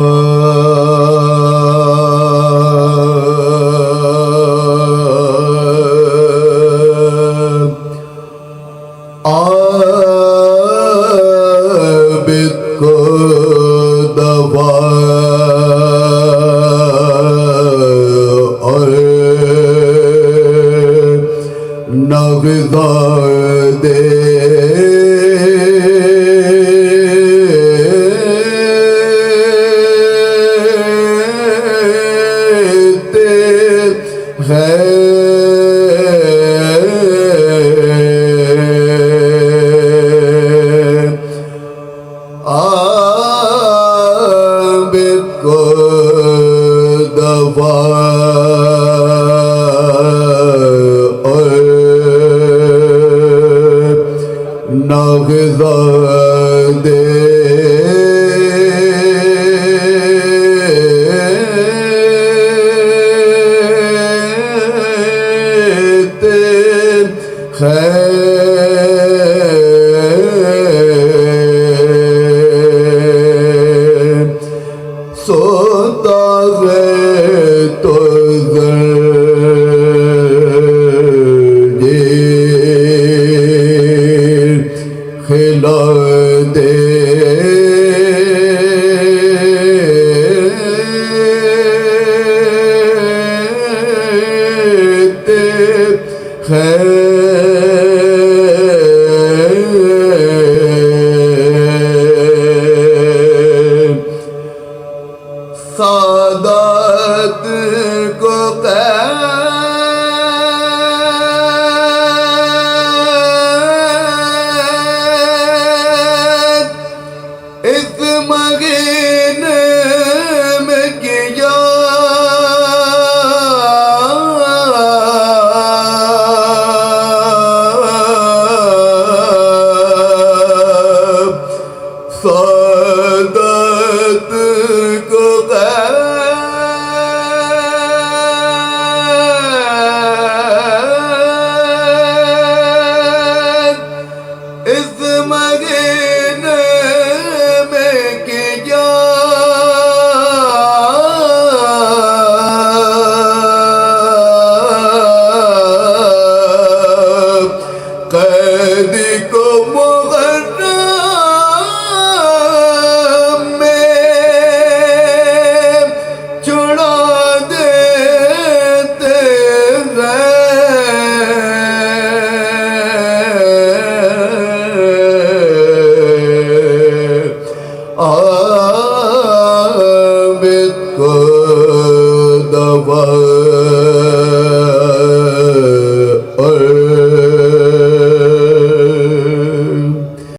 आबिद को दवा और नगदा दे आबिद को दवा और नगदा दे सोता है तो खिला दे सादात को इस महीने में किया सादात को इस महीने में किया कैदी को मुहर्रम में छुड़ा देते हैं। आबिद को दवा